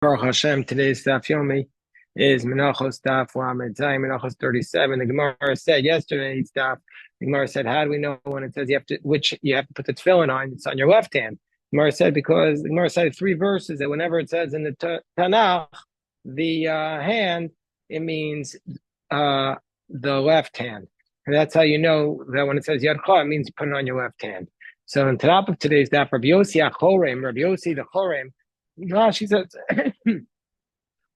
Baruch Hashem, today's daf yomi is Menachos daf Lamed Zayin, Menachos 37. The Gemara said yesterday's daf. The Gemara said, how do we know when it says you have to put the tefillin on? It's on your left hand. The Gemara said because the Gemara cited three verses that whenever it says in the Tanakh the hand, it means the left hand, and that's how you know that when it says Yadcha, it means you put it on your left hand. So on top of today's daf, Rabbi Yossi Rabbi Yossi the Chorem. She says,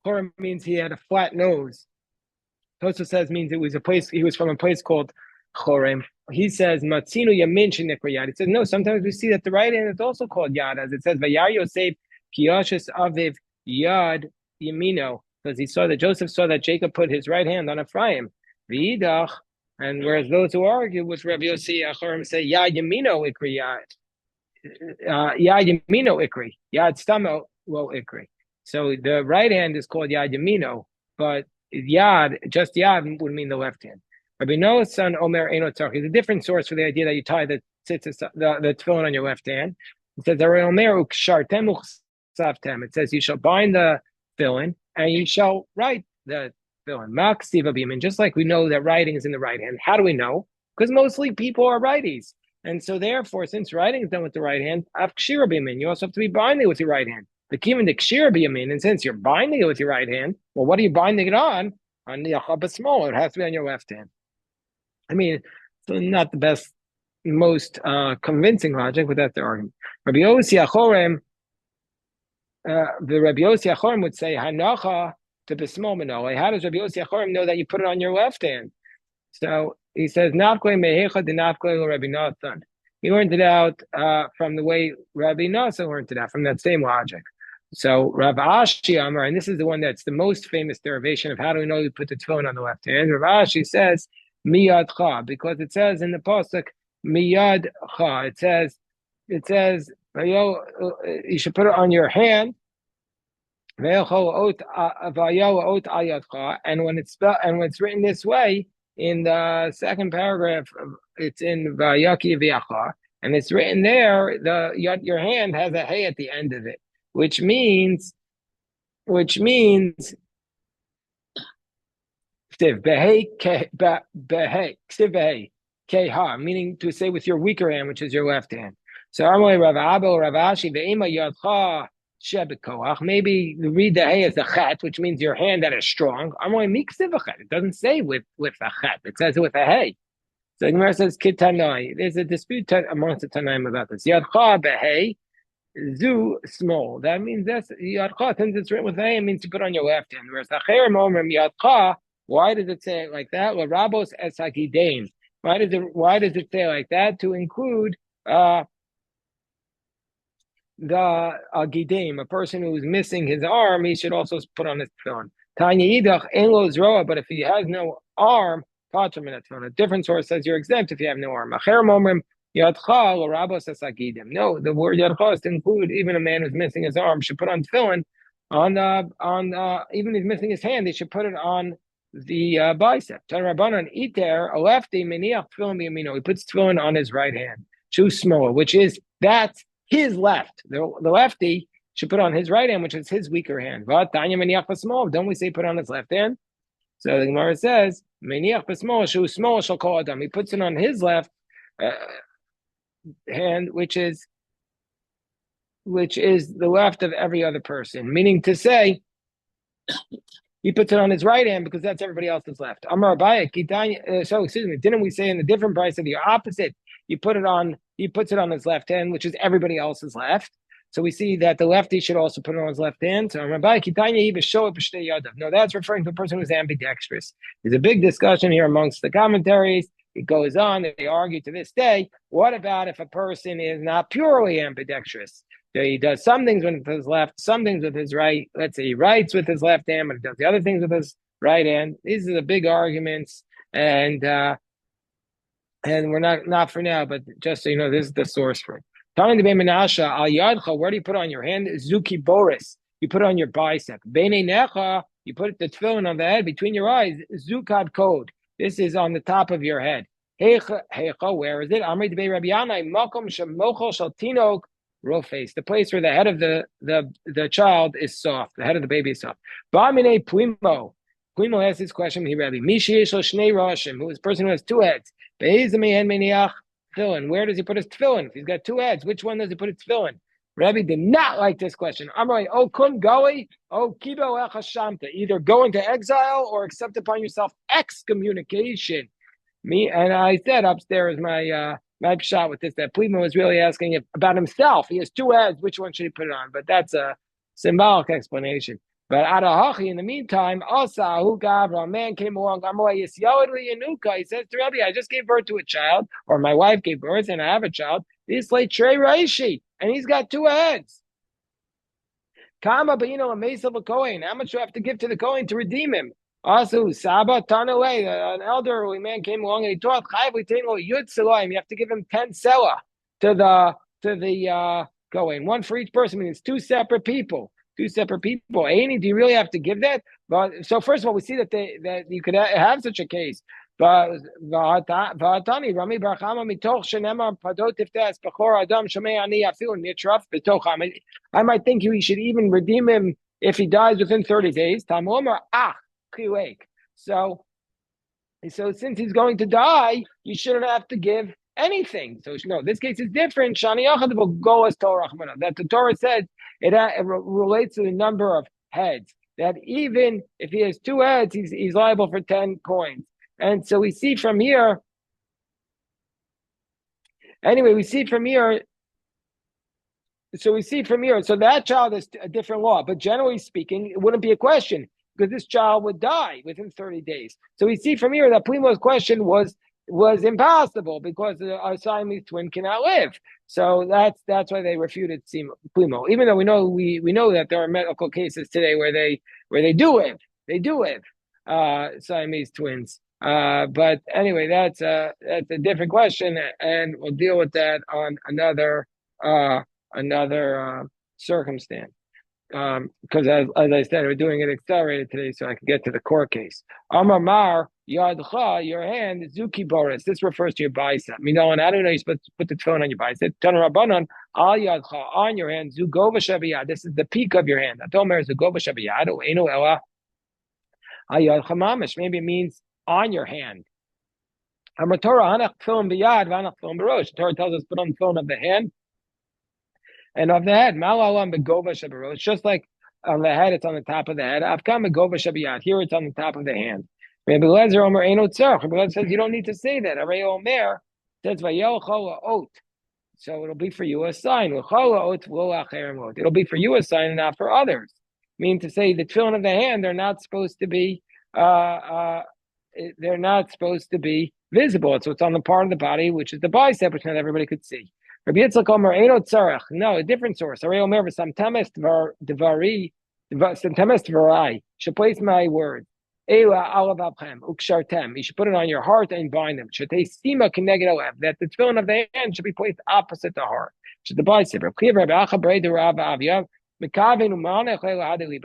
Chorem means he had a flat nose. Tosa says means it was a place, he was from a place called Chorem. He says, Matzinu Yamin Shenikra Yad. He says, no, sometimes we see that the right hand is also called Yad, as it says, Vayar Yosef Kiyashis Aviv Yad Yamino, because he saw that Joseph saw that Jacob put his right hand on Ephraim. V'idach, and whereas those who argue with Rabbi Yossi Chorem say, Yad Yamino Ikri Yad. Yad Yamino Ikri. Yad Stamo Lo Ikri. So the right hand is called Yad Yamino, but Yad, just Yad would mean the left hand. Rabbi Noah's son Omer Eno Tzarchi is a different source for the idea that you tie the tefillin on your left hand. It says Omer Ukshartem Uchsavtem. It says you shall bind the tefillin and you shall write the tefillin. Maksiva Bimin. Just like we know that writing is in the right hand. How do we know? Because mostly people are righties. And so therefore, since writing is done with the right hand, Avkshira Bimin, you also have to be binding with your right hand. The kivin the kshira biyamin, and since you're binding it with your right hand, well, what are you binding it on? On the yachab small, it has to be on your left hand. I mean, so not the best, most convincing logic, but that's the argument. Rabbi Yossi Achorem, the Rabbi Yossi Achorem would say hanacha to besmol menola. How does Rabbi Yossi Achorem know that you put it on your left hand? So he says nafkle mehecha de nafkle Rabbi Nathan. He learned it out from the way Rabbi Nasa learned it out, from that same logic. So Rav Ashi Amar, and this is the one that's the most famous derivation of how do we know you put the tefillin on the left hand. Rav Ashi says miyadcha, because it says in the pasuk miyadcha. It says you should put it on your hand. And when it's written this way in the second paragraph, it's in Vayaki V'yacha, and it's written there. Your hand has a hey at the end of it. Which means meaning to say with your weaker hand, which is your left hand. So maybe read the hey as a chet, which means your hand that is strong. It doesn't say with a chet, it says with a hey. So the Gemara says kitanai. There's a dispute amongst the Tanaim about this. Yadcha behei. Zu small. That means that's yadcha. Since it's written with a, it means to put on your left hand. Whereas acher momrim yadcha. Why does it say it like that? Rabos es hagidein. Why does it say like that? To include the gideim, a person who is missing his arm, he should also put on his tefillin. Tanya idach ein lo zroa, but if he has no arm, patrim in tefillin. A different source says you're exempt if you have no arm. Acher momrim Yadcha or Rabos Asagidim. No, the word Yadcha is to include even a man who's missing his arm should put on tefillin on even if he's missing his hand, they should put it on the bicep. Rabbanan Iter, a lefty, Meniach tefillin b'yamino. He puts tefillin on his right hand. Shu smoa, which is that's his left. The lefty should put on his right hand, which is his weaker hand. But Tanya Meniach b'smol. Don't we say put on his left hand? So the Gemara says Meniach b'smol, Shu smoa shall call Adam. He puts it on his left. Hand, which is the left of every other person, meaning to say he puts it on his right hand because that's everybody else's left. Amar Abaye, so excuse me, didn't we say in the different price of the opposite? He puts it on his left hand, which is everybody else's left. So we see that the lefty should also put it on his left hand. So Amar Abaye, no, that's referring to a person who's ambidextrous. There's a big discussion here amongst the commentaries. It goes on, they argue to this day, what about if a person is not purely ambidextrous? So he does some things with his left, some things with his right. Let's say he writes with his left hand, but he does the other things with his right hand. These are the big arguments, and we're not for now, but just so you know, this is the source for it. Talking to Menachos, al yadcha, where do you put on your hand? Zuki boris, you put it on your bicep. Beinei necha, you put the tefillin on the head between your eyes. Zukad code. This is on the top of your head. Where is it? Rofes, the place where the head of the child is soft, the head of the baby is soft. Ba'amine plimo. Plimo asks this question. He Rabbi Mishi Yeshlo Shnei Roshim, who is a person who has two heads. Be'ezami and meniach tefillin. Where does he put his tefillin? If he's got two heads, which one does he put his tefillin? Rabbi did not like this question. Amrei, oh kum goi, oh kibo echashamta. Either go into exile or accept upon yourself excommunication. Me and I said upstairs my shot with this that Plima was really asking about himself. He has two heads. Which one should he put it on? But that's a symbolic explanation. But Adahachi, in the meantime, Asa who Gavra, a man came along. He says to Rabbi, I just gave birth to a child, or my wife gave birth, and I have a child. This late Trey Raishi, and he's got two heads. Kama Baino a Mesa of a Kohen. How much do I have to give to the Kohen to redeem him? Also, Saba Tanaway, an elderly man came along and he taught you have to give him 10 selah to the Kohen. One for each person, means two separate people. Two separate people. Aini, do you really have to give that? But so first of all, we see that you could have such a case. But V'atani Rami Barchama mitoch shenemar padot tiftes bechor adam shomei ani afil nitraf betocham. I might think you should even redeem him if he dies within 30 days. Tamomer So since he's going to die, you shouldn't have to give anything. So no, this case is different. That the Torah said it relates to the number of heads. That even if he has two heads, he's liable for 10 coins. And so we see from here. Anyway, we see from here. So that child is a different law, but generally speaking, it wouldn't be a question because this child would die within 30 days. So we see from here that Plimo's question was impossible because a Siamese twin cannot live. So that's why they refuted Plimo. Even though we know that there are medical cases today where they do live Siamese twins. But anyway, that's a different question, and we'll deal with that on another circumstance. Because as I said, we're doing it accelerated today, so I can get to the court case. Amar Mar Yadcha, your hand, Zuki Boris. This refers to your bicep. And I don't know you're supposed to put the phone on your bicep. Tan Rabbanon Al Yadcha, on your hand, Zugova Shabiyad. This is the peak of your hand. Atomer Zugova Shabiyad. Eno Ella Al Yadcha Mamish. Maybe it means on your hand. Amar Torah Hanach Film Biyad Vanach Film Barosh. Torah tells us put on the phone of the hand. And of the head, Malalam begova shabaros, just like on the head, it's on the top of the head. Afkam begova shabiyat. Here it's on the top of the hand. Rabbi Lezer Omer Eino Tzarch. Rabbi Lezer says you don't need to say that. Arei Omer says Vayel Chola Ot. So it'll be for you a sign. It'll be for you a sign and not for others. Meaning to say the tefillin of the hand, they're not supposed to be visible. So it's on the part of the body which is the bicep, which not everybody could see. Rabbi Yitzchak Omer Eino Tzarech. No, a different source. Arei Omer v'samtemes dvarai. Should place my words. Eila alavavchem ukshartem. You should put it on your heart and bind them. Shetei sima keneged alev. That the tefillin of the hand should be placed opposite the heart. Should the bicep.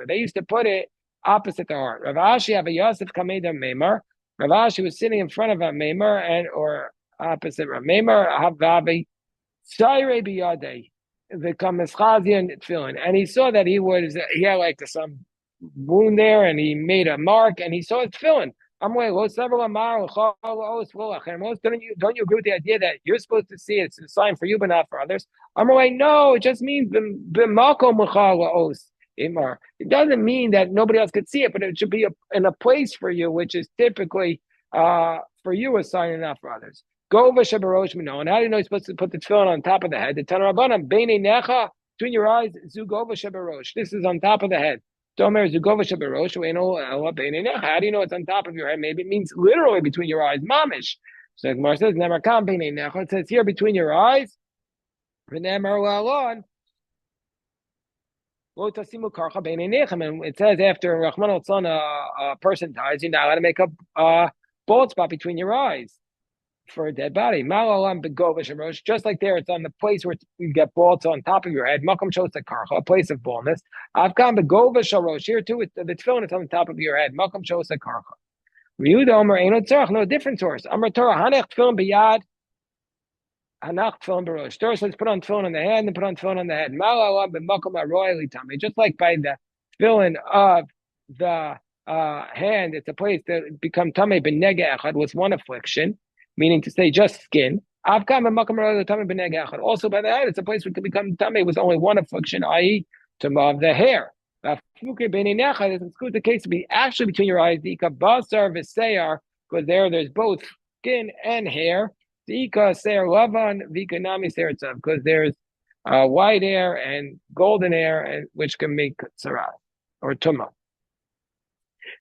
They used to put it opposite the heart. Rav Ashi have a Yosef Kameda Meimar. Rav Ashi was sitting in front of a Meimar or opposite Rav Meimar Havavi. And he saw that he had like some wound there, and he made a mark, and he saw his tefillin. Don't you agree with the idea that you're supposed to see it? It's a sign for you, but not for others? No, it just means it doesn't mean that nobody else could see it, but it should be in a place for you, which is typically for you a sign and not for others. Gova shabarosh mino. And how do you know you're supposed to put the tefillin on top of the head? The Tanarabana, Beinei Necha, between your eyes, Zugova shabarosh. This is on top of the head. Tomer Zugova shabarosh, Beinei Necha. How do you know it's on top of your head? Maybe it means literally between your eyes, mamish. So Gemara says, Never come Beinei Necha. It says here between your eyes. And it says after Rahman al-San, a person dies, you're not allowed to make a bald spot between your eyes for a dead body. Just like there, it's on the place where you get bald, so on top of your head. A place of baldness. Here too, the tefillin is on the top of your head. No different source. Hanach tefillin barosh. Torah says put on tefillin on the head and put on tefillin on the head. Malala b'makom haroyli tamei. Just like by the tefillin of the hand, it's a place that become tamei b'nega echad with one affliction, meaning to say just skin. Avkam b'makom haroyli tamei b'nega echad. Also by the head, it's a place where it can become tamei with only one affliction, i.e., tuma of the hair. It's the case to be actually between your eyes. The basar v'seyar, because there's both skin and hair. Because there's white hair and golden hair, and which can make tzara or tuma.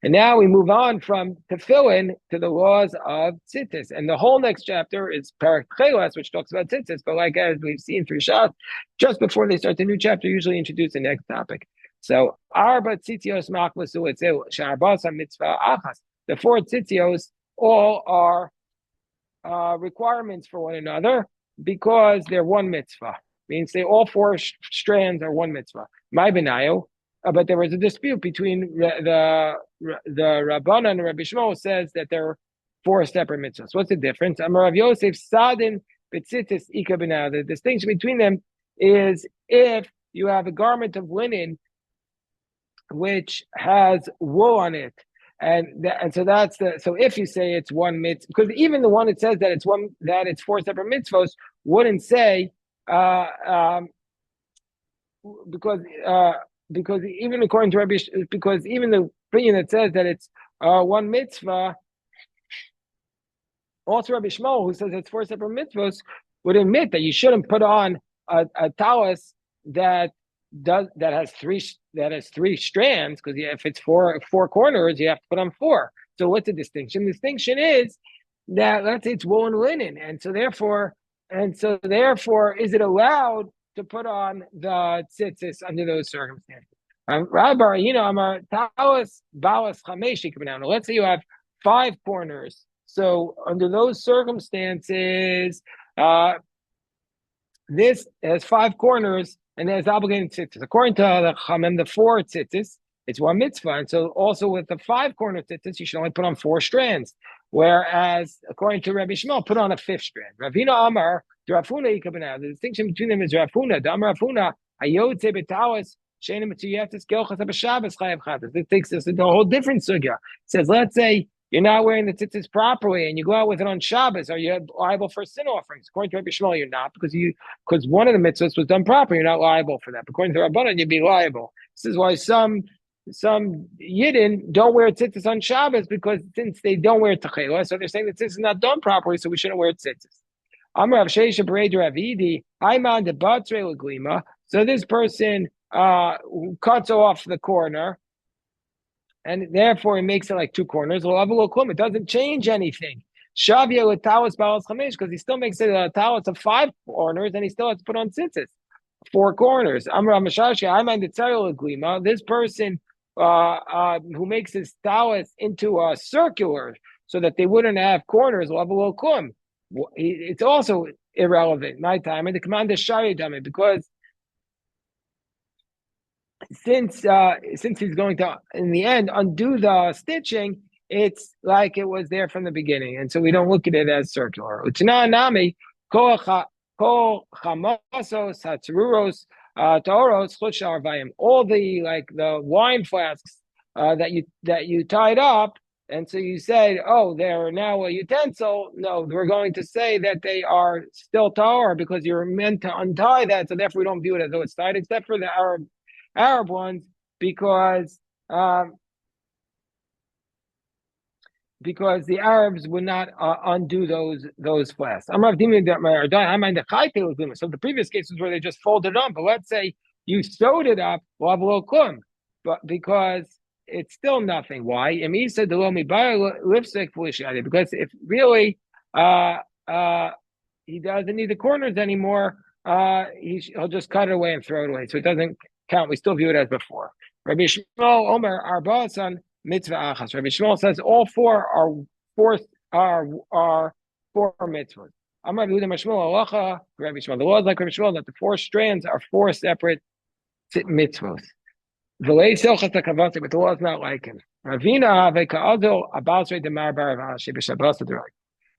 And now we move on from tefillin to the laws of tzitzis, and the whole next chapter is Parak Chelas, which talks about tzitzis. But like as we've seen through Shas, just before they start the new chapter, usually introduce the next topic. So arba tzitzios machmasu etzel sharbasa mitzvah achas. The four tzitzios all are requirements for one another because they're one mitzvah. Means they all four strands are one mitzvah. My benayo, but there was a dispute between the Rabbanan and Rabbi Shmuel says that there are four separate mitzvahs. What's the difference? Amar Rav Yosef sadin betzitzis ika benayo. The distinction between them is if you have a garment of linen which has wool on it. And so that's so if you say it's one mitzvah, because even the one that says that it's four separate mitzvahs wouldn't say because even according to Rabbi, because even the opinion that says that it's one mitzvah, also Rabbi Shmuel, who says it's four separate mitzvahs, would admit that you shouldn't put on a talis that has three strands, because if it's four corners, you have to put on four. So what's the distinction? The distinction is that let's say it's wool and linen, and so therefore, is it allowed to put on the tzitzis under those circumstances? Rabbi, I'm a talis balas chamesh. Let's say you have five corners. So under those circumstances, this has five corners. And there's obligated tzitzis. According to the Chamem, the four tzitzis, it's one mitzvah. And so also with the five corner tzitzis, you should only put on four strands. Whereas, according to Rabbi Shmuel, put on a fifth strand. Ravina Amar, Rafuna Ikabana. The distinction between them is Rafuna. Amar Rafuna, Ayotze Betawas, Shenim Tziyatis Gelchas Abashabas Chayav Chatas. This takes us into a whole different sugya. It says, let's say you're not wearing the tzitzis properly and you go out with it on Shabbos, are you liable for sin offerings? According to Rabbi Shmuel, you're not, because one of the mitzvahs was done properly. You're not liable for that. But according to Rabbanan, you'd be liable. This is why some Yidden don't wear tzitzis on Shabbos, because since they don't wear techela, so they're saying that this is not done properly, so we shouldn't wear tzitzis. Amar Rav Sheisha B'rei Ravidi, Ayman de Batre L'Glima. So this person cuts off the corner, and therefore it makes it like two corners. It doesn't change anything. Shavia with talis balas chamesh, because he still makes it a talis of five corners, and he still has to put on tzitzis, four corners. Amra Mashashi, I mind the glima. This person who makes his talis into a circular, so that they wouldn't have corners, it's also irrelevant. My time and the commander Shari Dami, because since he's going to, in the end, undo the stitching, it's like it was there from the beginning, and so we don't look at it as circular. Uchna kol chamasos hatzuros toros chutz all the wine flasks that you tied up, and so you said, oh, they're now a utensil. No, we're going to say that they are still tahor because you're meant to untie that, so therefore we don't view it as though it's tied, except for the Arab ones, because the Arabs would not undo those flasks. So the previous cases where they just folded on, but let's say you sewed it up, but because it's still nothing. Why? Because if really he doesn't need the corners anymore, he'll just cut it away and throw it away. So it doesn't count. We still view it as before. Rabbi Shmuel Omer Arba'asan Mitzvah Achas. Rabbi Shmuel says all four are four mitzvahs. Amar Yehuda Mashmuel Halacha. Rabbi Shmuel. The law is like Rabbi Shmuel that the four strands are four separate mitzvahs. V'lei selchas hakavase, but the law is not like him. Ravina ve'ka'adol abasrei demar barav hashi b'shabbat.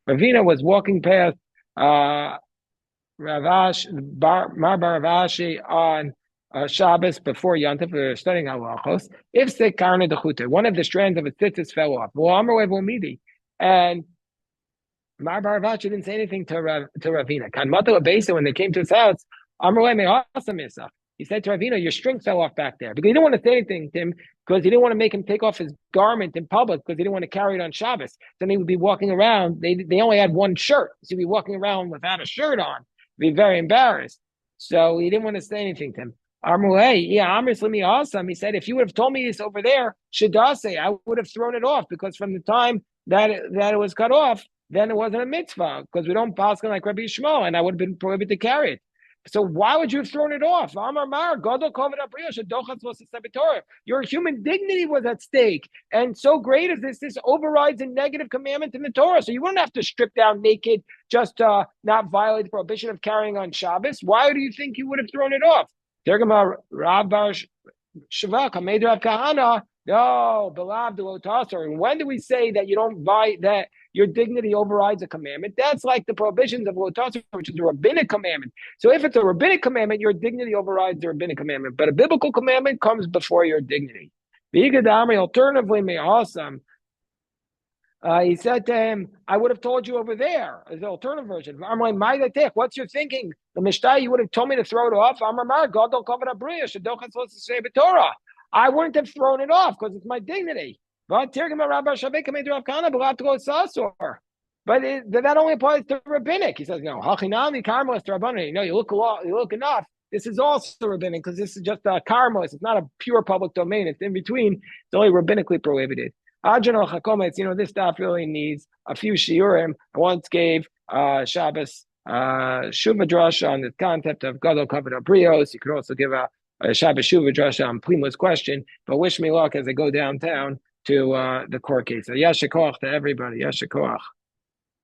Ravina was walking past Ravashi on Shabbos before Yontif, we were studying halachos. If sekarna dechute, one of the strands of a tzitzis fell off. Well, Amar midi, and Mar Baravachi didn't say anything to Ravina. Kan Mato Abesa, when they came to his house, Amar me awesome. He said to Ravina, your string fell off back there. Because he didn't want to say anything to him, because he didn't want to make him take off his garment in public, because he didn't want to carry it on Shabbos. Then he would be walking around. They only had one shirt. So he'd be walking around without a shirt on. He'd be very embarrassed. So he didn't want to say anything to him. Amr Slimi awesome. He said, if you would have told me this over there, Shadase, I would have thrown it off, because from the time that it was cut off, then it wasn't a mitzvah, because we don't pass like Rabbi Shmuel, and I would have been prohibited to carry it. So why would you have thrown it off? Your human dignity was at stake. And so great is this overrides a negative commandment in the Torah. So you wouldn't have to strip down naked just to not violate the prohibition of carrying on Shabbos. Why do you think you would have thrown it off? No, and when do we say that you don't buy that your dignity overrides a commandment? That's like the prohibitions of lotasar, which is a rabbinic commandment. So if it's a rabbinic commandment, your dignity overrides the rabbinic commandment. But a biblical commandment comes before your dignity. Alternatively, may awesome. He said to him, I would have told you over there, as the alternative version. I'm like, what's your thinking? The Mishnah, you would have told me to throw it off. I wouldn't have thrown it off because it's my dignity. But that only applies to rabbinic. He says, no, you look enough. This is also rabbinic because this is just a karmelis. It's not a pure public domain. It's in between. It's only rabbinically prohibited. This stuff really needs a few shiurim. I once gave Shabbos Shuva Drasha on the concept of Gadol Kavod Abrios. You could also give a Shabbos Shuva Drasha on Plima's question. But wish me luck as I go downtown to the court case. So Yashikoach to everybody. Yashikoach.